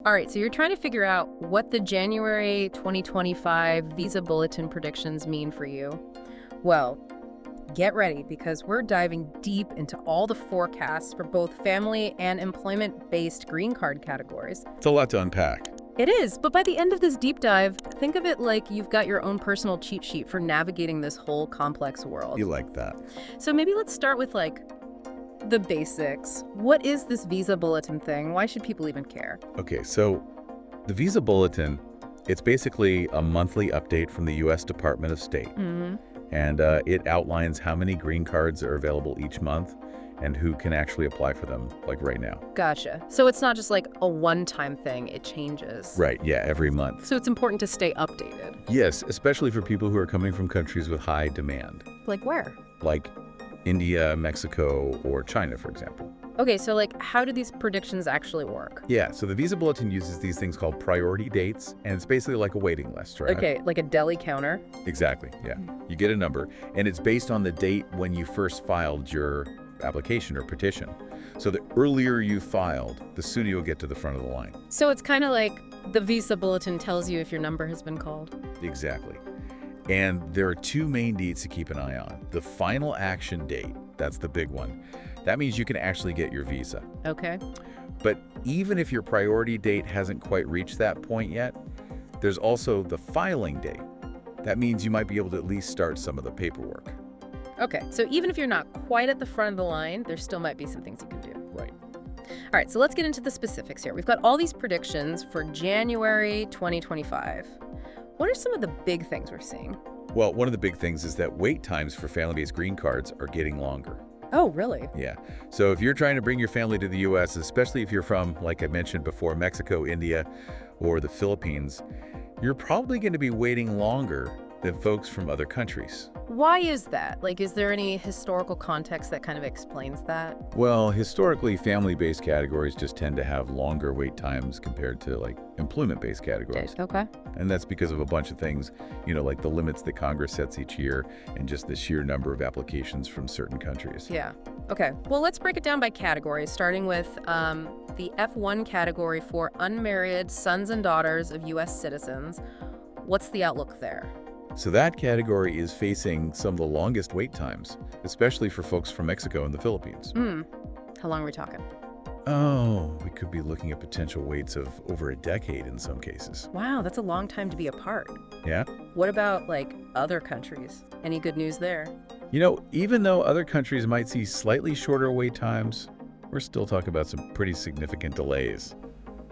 All right, so you're trying to figure out what the January 2025 Visa Bulletin predictions mean for you. Well, get ready because we're diving deep into all the forecasts for both family and employment-based green card categories. It's a lot to unpack. It is, but by the end of this deep dive, think of it like you've got your own personal cheat sheet for navigating this whole complex world. You like that? So maybe let's start with the basics. What is this Visa Bulletin thing? Why should people even care? Okay, so the Visa Bulletin, it's basically a monthly update from the U.S. Department of State. Mm-hmm. And it outlines how many green cards are available each month and who can actually apply for them, like right now. Gotcha. So it's not just like a one-time thing, it changes. Right, yeah, every month. So it's important to stay updated. Yes, especially for people who are coming from countries with high demand. Like where? Like India, Mexico, or China, for example. Okay, so how do these predictions actually work? Yeah, so the Visa Bulletin uses these things called priority dates, and it's basically like a waiting list, right? Okay, like a deli counter? Exactly, yeah. You get a number, and it's based on the date when you first filed your application or petition. So the earlier you filed, the sooner you'll get to the front of the line. So it's kind of like the Visa Bulletin tells you if your number has been called. Exactly. And there are two main dates to keep an eye on. The final action date, that's the big one. That means you can actually get your visa. Okay. But even if your priority date hasn't quite reached that point yet, there's also the filing date. That means you might be able to at least start some of the paperwork. Okay, so even if you're not quite at the front of the line, there still might be some things you can do. Right. All right, so let's get into the specifics here. We've got all these predictions for January 2025. What are some of the big things we're seeing? Well, one of the big things is that wait times for family-based green cards are getting longer. Oh, really? Yeah. So if you're trying to bring your family to the U.S., especially if you're from, like I mentioned before, Mexico, India, or the Philippines, you're probably going to be waiting longer than folks from other countries. Why is that? Is there any historical context that kind of explains that? Well, historically, family-based categories just tend to have longer wait times compared to, employment-based categories. Okay. And that's because of a bunch of things, like the limits that Congress sets each year and just the sheer number of applications from certain countries. Yeah. Okay. Well, let's break it down by categories, starting with the F1 category for unmarried sons and daughters of U.S. citizens. What's the outlook there? So that category is facing some of the longest wait times, especially for folks from Mexico and the Philippines. How long are we talking? Oh, we could be looking at potential waits of over a decade in some cases. Wow, that's a long time to be apart. Yeah? What about, other countries? Any good news there? Even though other countries might see slightly shorter wait times, we're still talking about some pretty significant delays.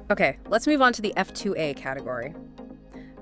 Okay, let's move on to the F2A category.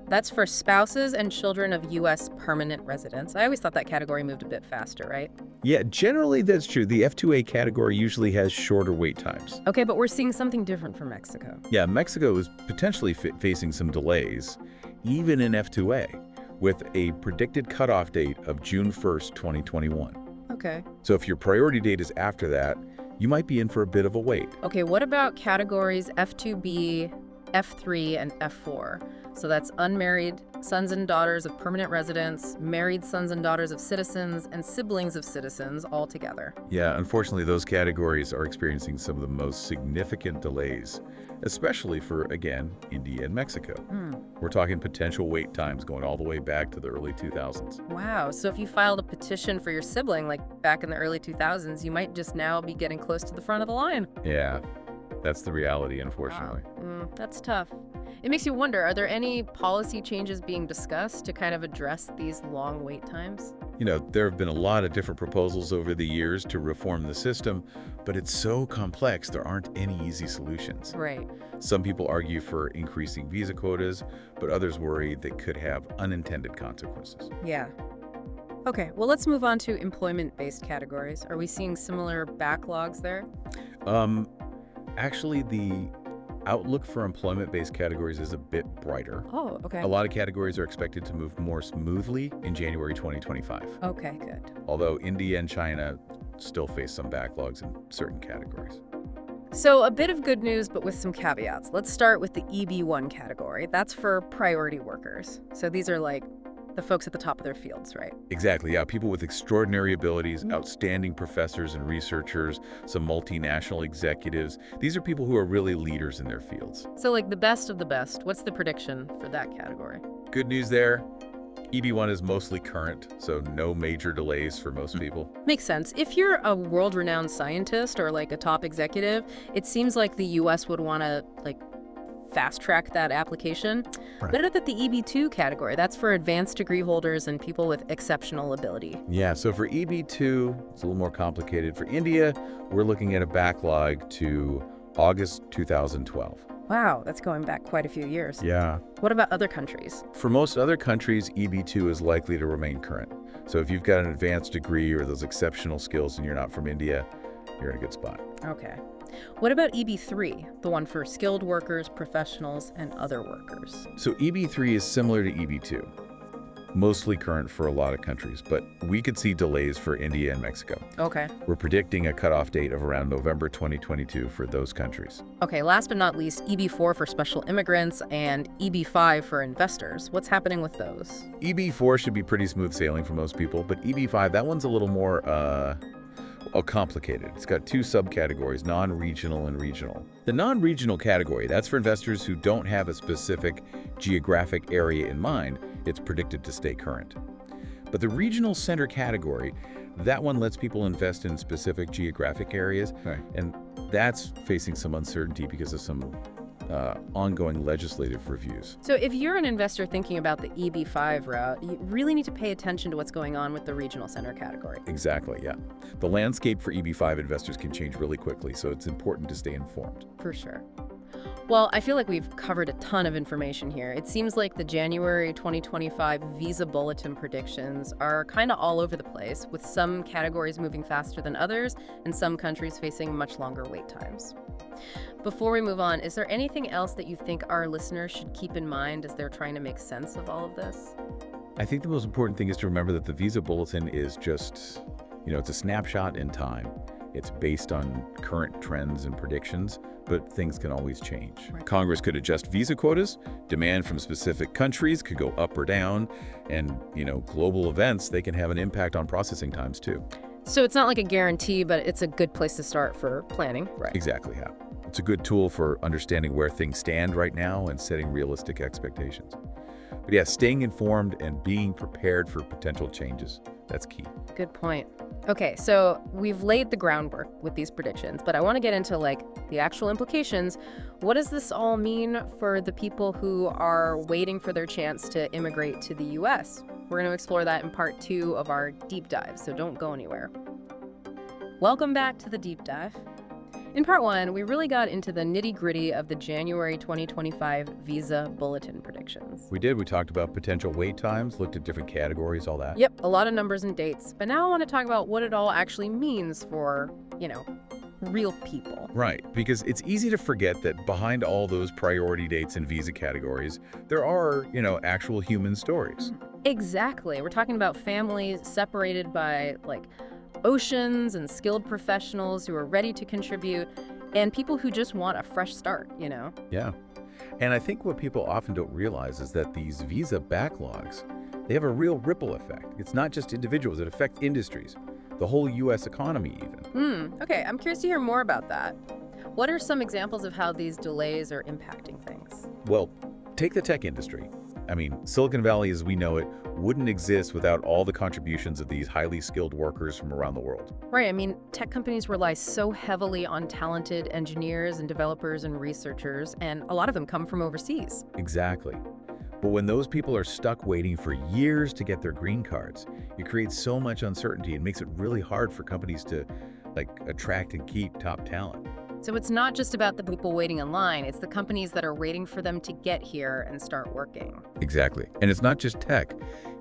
That's for spouses and children of U.S. permanent residents. I always thought that category moved a bit faster, right? Yeah, generally that's true. The F2A category usually has shorter wait times. Okay, but we're seeing something different for Mexico. Yeah, Mexico is potentially facing some delays, even in F2A, with a predicted cutoff date of June 1st, 2021. Okay. So if your priority date is after that, you might be in for a bit of a wait. Okay, what about categories F2B, F3, and F4? So that's unmarried sons and daughters of permanent residents, married sons and daughters of citizens, and siblings of citizens all together. Yeah, unfortunately, those categories are experiencing some of the most significant delays, especially for, again, India and Mexico. We're talking potential wait times going all the way back to the early 2000s. Wow, so if you filed a petition for your sibling, back in the early 2000s, you might just now be getting close to the front of the line. Yeah, that's the reality, unfortunately. Wow. That's tough. It makes you wonder, are there any policy changes being discussed to kind of address these long wait times? There have been a lot of different proposals over the years to reform the system, but it's so complex, there aren't any easy solutions. Right. Some people argue for increasing visa quotas, but others worry they could have unintended consequences. Yeah. Okay, well, let's move on to employment-based categories. Are we seeing similar backlogs there? Actually, the outlook for employment-based categories is a bit brighter. Oh, okay. A lot of categories are expected to move more smoothly in January 2025. Okay, good. Although India and China still face some backlogs in certain categories. So a bit of good news, but with some caveats. Let's start with the EB1 category. That's for priority workers. So these are the folks at the top of their fields, right? Exactly, yeah. People with extraordinary abilities, outstanding professors and researchers, some multinational executives. These are people who are really leaders in their fields. So like the best of the best. What's the prediction for that category? Good news there. EB1 is mostly current, so no major delays for most people. Makes sense. If you're a world-renowned scientist or like a top executive, it seems like the US would want to like fast-track that application. Right. What about the EB2 category? That's for advanced degree holders and people with exceptional ability. Yeah, so for EB2, it's a little more complicated. For India, we're looking at a backlog to August 2012. Wow, that's going back quite a few years. Yeah. What about other countries? For most other countries, EB2 is likely to remain current. So if you've got an advanced degree or those exceptional skills and you're not from India, you're in a good spot. Okay. What about EB3, the one for skilled workers, professionals, and other workers? So EB3 is similar to EB2, mostly current for a lot of countries, but we could see delays for India and Mexico. Okay. We're predicting a cutoff date of around November 2022 for those countries. Okay, last but not least, EB4 for special immigrants and EB5 for investors. What's happening with those? EB4 should be pretty smooth sailing for most people, but EB5, that one's a little more complicated. It's got two subcategories, non-regional and regional. The non-regional category, that's for investors who don't have a specific geographic area in mind. It's predicted to stay current. But the regional center category, that one lets people invest in specific geographic areas, Right. and that's facing some uncertainty because of some ongoing legislative reviews. So if you're an investor thinking about the EB5 route, you really need to pay attention to what's going on with the regional center category. Exactly, yeah. The landscape for EB5 investors can change really quickly, so it's important to stay informed. For sure. Well, I feel like we've covered a ton of information here. It seems like the January 2025 Visa Bulletin predictions are kind of all over the place, with some categories moving faster than others and some countries facing much longer wait times. Before we move on, is there anything else that you think our listeners should keep in mind as they're trying to make sense of all of this? I think the most important thing is to remember that the Visa Bulletin is just, it's a snapshot in time. It's based on current trends and predictions, but things can always change. Right. Congress could adjust visa quotas, demand from specific countries could go up or down, and, global events, they can have an impact on processing times too. So it's not like a guarantee, but it's a good place to start for planning. Right. Exactly, yeah. It's a good tool for understanding where things stand right now and setting realistic expectations. But yeah, staying informed and being prepared for potential changes, that's key. Good point. Okay, so we've laid the groundwork with these predictions, but I want to get into the actual implications. What does this all mean for the people who are waiting for their chance to immigrate to the US? We're going to explore that in part 2 of our deep dive, so don't go anywhere. Welcome back to the deep dive. In part 1, we really got into the nitty-gritty of the January 2025 Visa Bulletin predictions. We did. We talked about potential wait times, looked at different categories, all that. Yep, a lot of numbers and dates. But now I want to talk about what it all actually means for, real people. Right, because it's easy to forget that behind all those priority dates and visa categories, there are, actual human stories. Exactly. We're talking about families separated by, oceans and skilled professionals who are ready to contribute and people who just want a fresh start, Yeah. And I think what people often don't realize is that these visa backlogs, they have a real ripple effect. It's not just individuals, it affects industries, the whole U.S. economy even. Okay, I'm curious to hear more about that. What are some examples of how these delays are impacting things? Well, take the tech industry. Silicon Valley as we know it wouldn't exist without all the contributions of these highly skilled workers from around the world. Right, tech companies rely so heavily on talented engineers and developers and researchers, and a lot of them come from overseas. Exactly. But when those people are stuck waiting for years to get their green cards, it creates so much uncertainty and makes it really hard for companies to attract and keep top talent. So it's not just about the people waiting in line, it's the companies that are waiting for them to get here and start working. Exactly. And it's not just tech.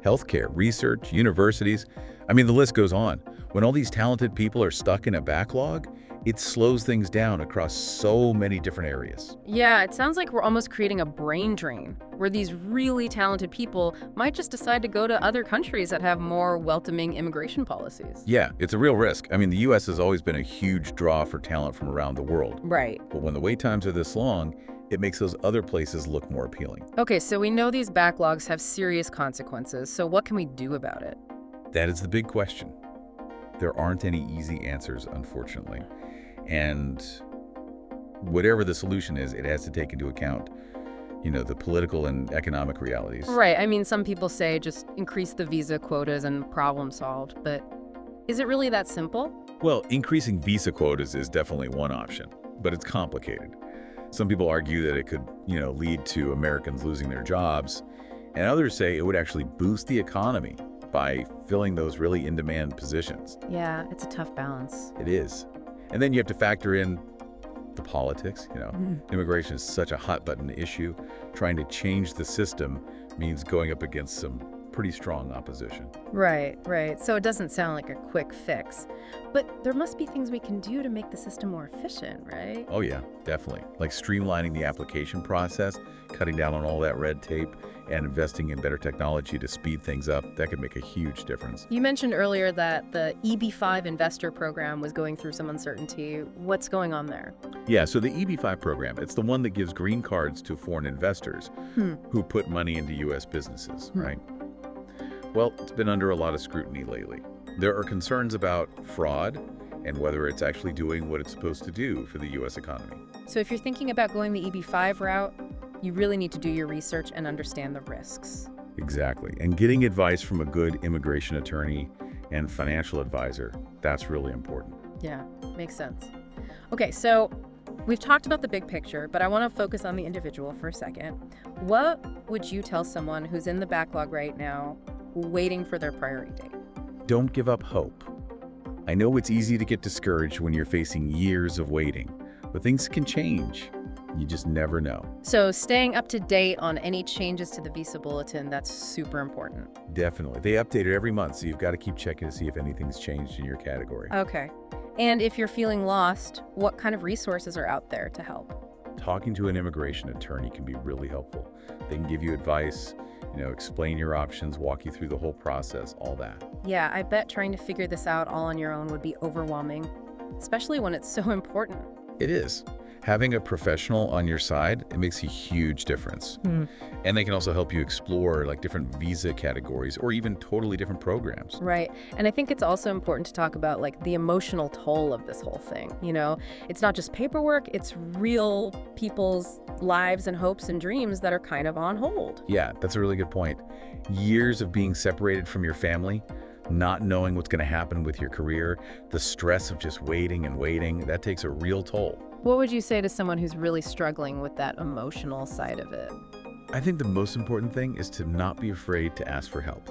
Healthcare, research, universities. The list goes on. When all these talented people are stuck in a backlog, it slows things down across so many different areas. Yeah, it sounds like we're almost creating a brain drain, where these really talented people might just decide to go to other countries that have more welcoming immigration policies. Yeah, it's a real risk. The U.S. has always been a huge draw for talent from around the world. Right. But when the wait times are this long, it makes those other places look more appealing. Okay, so we know these backlogs have serious consequences, so what can we do about it? That is the big question. There aren't any easy answers, unfortunately. And whatever the solution is, it has to take into account, the political and economic realities. Right, I mean, some people say just increase the visa quotas and problem solved, but is it really that simple? Well, increasing visa quotas is definitely one option, but it's complicated. Some people argue that it could, lead to Americans losing their jobs, and others say it would actually boost the economy by filling those really in-demand positions. Yeah, it's a tough balance. It is. And then you have to factor in the politics. Immigration is such a hot-button issue. Trying to change the system means going up against some pretty strong opposition. Right. So it doesn't sound like a quick fix. But there must be things we can do to make the system more efficient, right? Oh yeah, definitely. Like streamlining the application process, cutting down on all that red tape, and investing in better technology to speed things up. That could make a huge difference. You mentioned earlier that the EB-5 investor program was going through some uncertainty. What's going on there? Yeah, so the EB-5 program, it's the one that gives green cards to foreign investors who put money into U.S. businesses, right? Well, it's been under a lot of scrutiny lately. There are concerns about fraud and whether it's actually doing what it's supposed to do for the U.S. economy. So if you're thinking about going the EB-5 route, you really need to do your research and understand the risks. Exactly. And getting advice from a good immigration attorney and financial advisor, that's really important. Yeah, makes sense. Okay, so we've talked about the big picture, but I want to focus on the individual for a second. What would you tell someone who's in the backlog right now, waiting for their priority date? Don't give up hope. I know it's easy to get discouraged when you're facing years of waiting, but things can change. You just never know. So staying up to date on any changes to the Visa Bulletin, that's super important. Definitely. They update it every month, so you've got to keep checking to see if anything's changed in your category. Okay. And if you're feeling lost, what kind of resources are out there to help? Talking to an immigration attorney can be really helpful. They can give you advice, explain your options, walk you through the whole process, all that. Yeah, I bet trying to figure this out all on your own would be overwhelming, especially when it's so important. It is. Having a professional on your side, it makes a huge difference. And they can also help you explore different visa categories or even totally different programs. Right. And I think it's also important to talk about the emotional toll of this whole thing. It's not just paperwork, it's real people's lives and hopes and dreams that are kind of on hold. Yeah, that's a really good point. Years of being separated from your family, not knowing what's going to happen with your career, the stress of just waiting and waiting, that takes a real toll. What would you say to someone who's really struggling with that emotional side of it? I think the most important thing is to not be afraid to ask for help.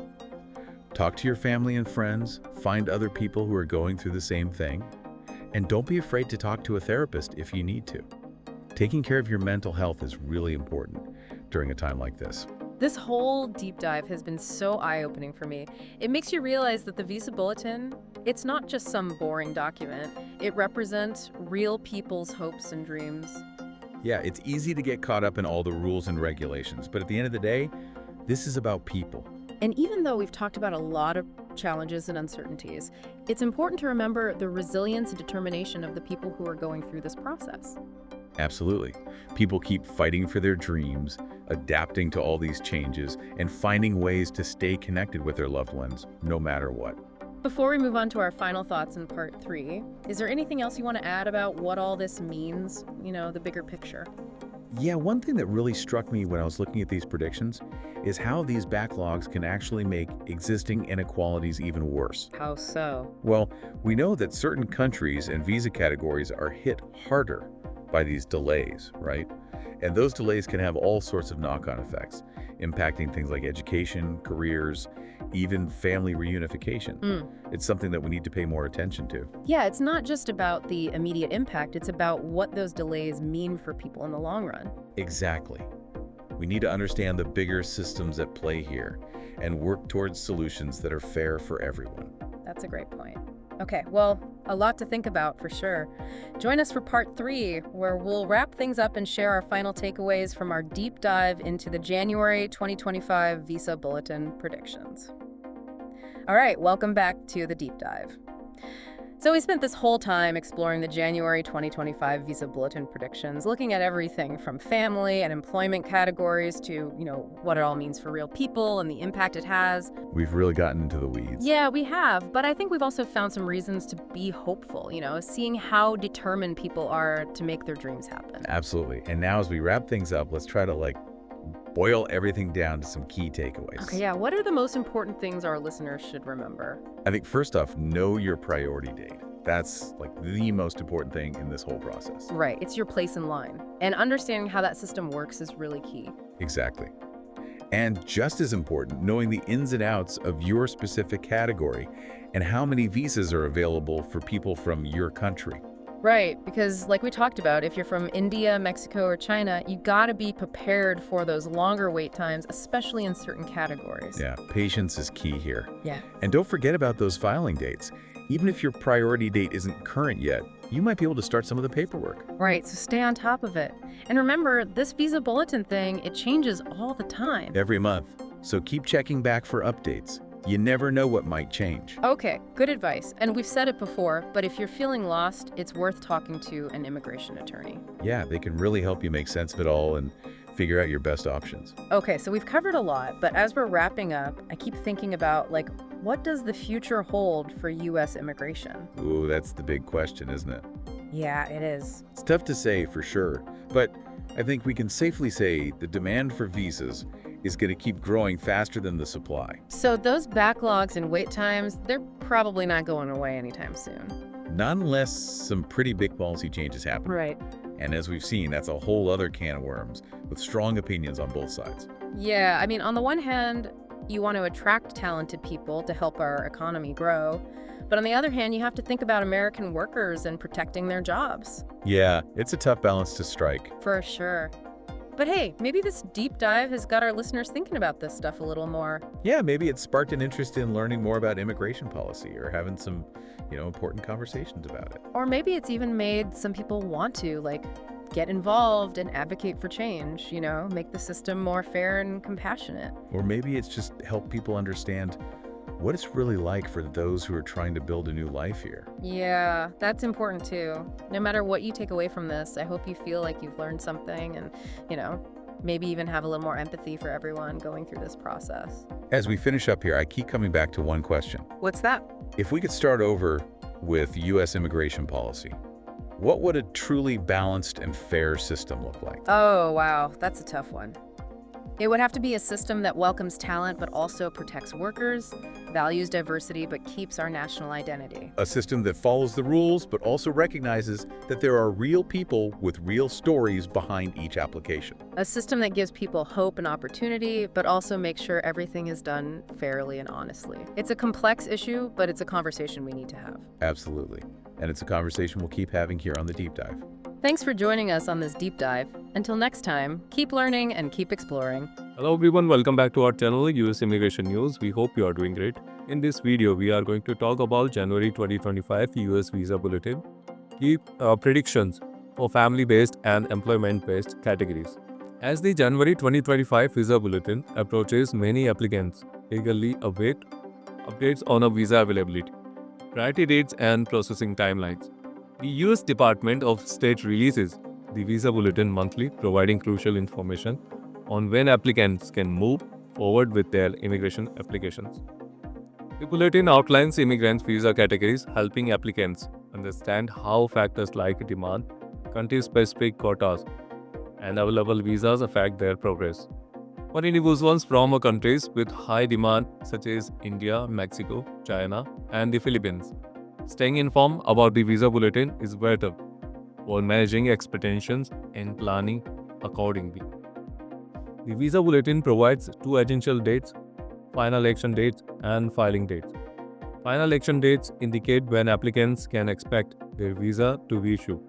Talk to your family and friends, find other people who are going through the same thing, and don't be afraid to talk to a therapist if you need to. Taking care of your mental health is really important during a time like this. This whole deep dive has been so eye-opening for me. It makes you realize that the Visa Bulletin, it's not just some boring document. It represents real people's hopes and dreams. Yeah, it's easy to get caught up in all the rules and regulations, but at the end of the day, this is about people. And even though we've talked about a lot of challenges and uncertainties, it's important to remember the resilience and determination of the people who are going through this process. Absolutely. People keep fighting for their dreams, adapting to all these changes, and finding ways to stay connected with their loved ones, no matter what. Before we move on to our final thoughts in part 3, is there anything else you want to add about what all this means, the bigger picture? Yeah, one thing that really struck me when I was looking at these predictions is how these backlogs can actually make existing inequalities even worse. How so? Well, we know that certain countries and visa categories are hit harder by these delays, right? And those delays can have all sorts of knock-on effects, impacting things like education, careers, even family reunification. It's something that we need to pay more attention to. Yeah, it's not just about the immediate impact, it's about what those delays mean for people in the long run. Exactly. We need to understand the bigger systems at play here and work towards solutions that are fair for everyone. That's a great point. Okay, well, a lot to think about for sure. Join us for part 3, where we'll wrap things up and share our final takeaways from our deep dive into the January 2025 Visa Bulletin predictions. All right, welcome back to the deep dive. So we spent this whole time exploring the January 2025 Visa Bulletin predictions, looking at everything from family and employment categories to, what it all means for real people and the impact it has. We've really gotten into the weeds. Yeah, we have, but I think we've also found some reasons to be hopeful, seeing how determined people are to make their dreams happen. Absolutely. And now as we wrap things up, let's try to boil everything down to some key takeaways. Okay, yeah, what are the most important things our listeners should remember? I think first off, know your priority date. That's the most important thing in this whole process. Right, it's your place in line. And understanding how that system works is really key. Exactly. And just as important, knowing the ins and outs of your specific category and how many visas are available for people from your country. Right, because like we talked about, if you're from India, Mexico, or China, you gotta be prepared for those longer wait times, especially in certain categories. Yeah, patience is key here. Yeah. And don't forget about those filing dates. Even if your priority date isn't current yet, you might be able to start some of the paperwork. Right, so stay on top of it. And remember, this visa bulletin thing, it changes all the time. Every month. So keep checking back for updates. You never know what might change. Okay, good advice. And we've said it before, but if you're feeling lost, it's worth talking to an immigration attorney. Yeah, they can really help you make sense of it all and figure out your best options. Okay, so we've covered a lot, but as we're wrapping up, I keep thinking about, what does the future hold for U.S. immigration? Ooh, that's the big question, isn't it? Yeah, it is. It's tough to say for sure, but I think we can safely say the demand for visas is going to keep growing faster than the supply. So those backlogs and wait times, they're probably not going away anytime soon. Not unless some pretty big policy changes happen. Right. And as we've seen, that's a whole other can of worms with strong opinions on both sides. Yeah, I mean, on the one hand, you want to attract talented people to help our economy grow. But on the other hand, you have to think about American workers and protecting their jobs. Yeah, it's a tough balance to strike. For sure. But hey, maybe this deep dive has got our listeners thinking about this stuff a little more. Yeah, maybe it sparked an interest in learning more about immigration policy or having some, important conversations about it. Or maybe it's even made some people want to, get involved and advocate for change, make the system more fair and compassionate. Or maybe it's just helped people understand what it's really like for those who are trying to build a new life here. Yeah, that's important too. No matter what you take away from this, I hope you feel like you've learned something and, maybe even have a little more empathy for everyone going through this process. As we finish up here, I keep coming back to one question. What's that? If we could start over with U.S. immigration policy, what would a truly balanced and fair system look like? Oh, wow, that's a tough one. It would have to be a system that welcomes talent but also protects workers, values diversity but keeps our national identity. A system that follows the rules but also recognizes that there are real people with real stories behind each application. A system that gives people hope and opportunity but also makes sure everything is done fairly and honestly. It's a complex issue, but it's a conversation we need to have. Absolutely. And it's a conversation we'll keep having here on The Deep Dive. Thanks for joining us on this deep dive. Until next time, keep learning and keep exploring. Hello everyone, welcome back to our channel US Immigration News. We hope you are doing great. In this video, we are going to talk about January 2025 US Visa Bulletin, key predictions for family-based and employment-based categories. As the January 2025 Visa Bulletin approaches, many applicants eagerly await updates on a visa availability, priority dates and processing timelines. The US Department of State releases the Visa Bulletin monthly, providing crucial information on when applicants can move forward with their immigration applications. The bulletin outlines immigrants' visa categories, helping applicants understand how factors like demand, country-specific quotas, and available visas affect their progress. For individuals from countries with high demand such as India, Mexico, China, and the Philippines, staying informed about the Visa Bulletin is vital for managing expectations and planning accordingly. The Visa Bulletin provides two essential dates: final action dates and filing dates. Final action dates indicate when applicants can expect their visa to be issued.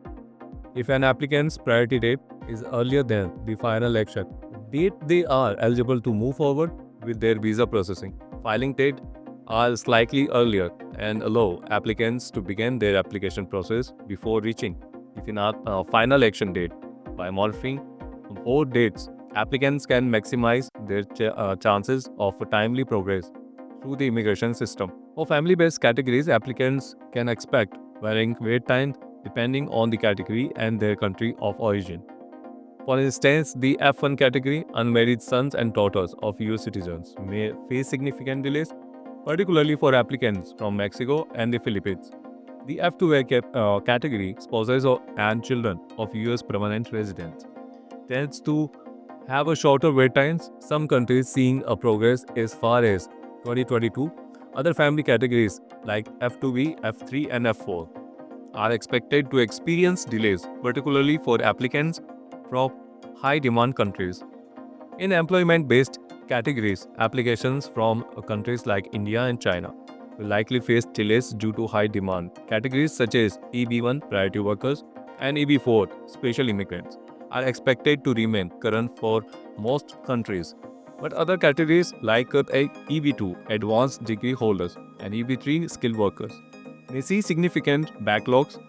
If an applicant's priority date is earlier than the final action date, they are eligible to move forward with their visa processing. Filing date are slightly earlier and allow applicants to begin their application process before reaching the final action date. By monitoring both dates, applicants can maximize their chances of timely progress through the immigration system. For family-based categories, applicants can expect varying wait times depending on the category and their country of origin. For instance, the F1 category, unmarried sons and daughters of US citizens, may face significant delays, particularly for applicants from Mexico and the Philippines. The F2 category, spouses and children of US permanent residents, tends to have a shorter wait times, some countries seeing a progress as far as 2022. Other family categories like F2B, F3 and F4 are expected to experience delays, particularly for applicants from high-demand countries. In employment-based categories, applications from countries like India and China will likely face delays due to high demand. Categories such as EB1 priority workers and EB4 special immigrants are expected to remain current for most countries. But other categories like EB2 advanced degree holders and EB3 skilled workers may see significant backlogs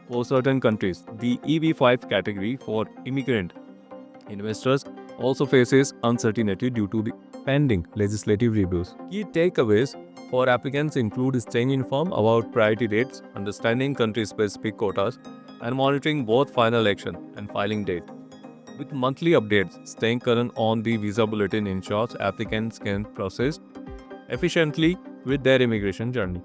for certain countries. The EB5 category for immigrant investors also faces uncertainty due to the pending legislative reviews. Key takeaways for applicants include staying informed about priority dates, understanding country-specific quotas, and monitoring both final election and filing date. With monthly updates, staying current on the visa bulletin ensures applicants can proceed efficiently with their immigration journey.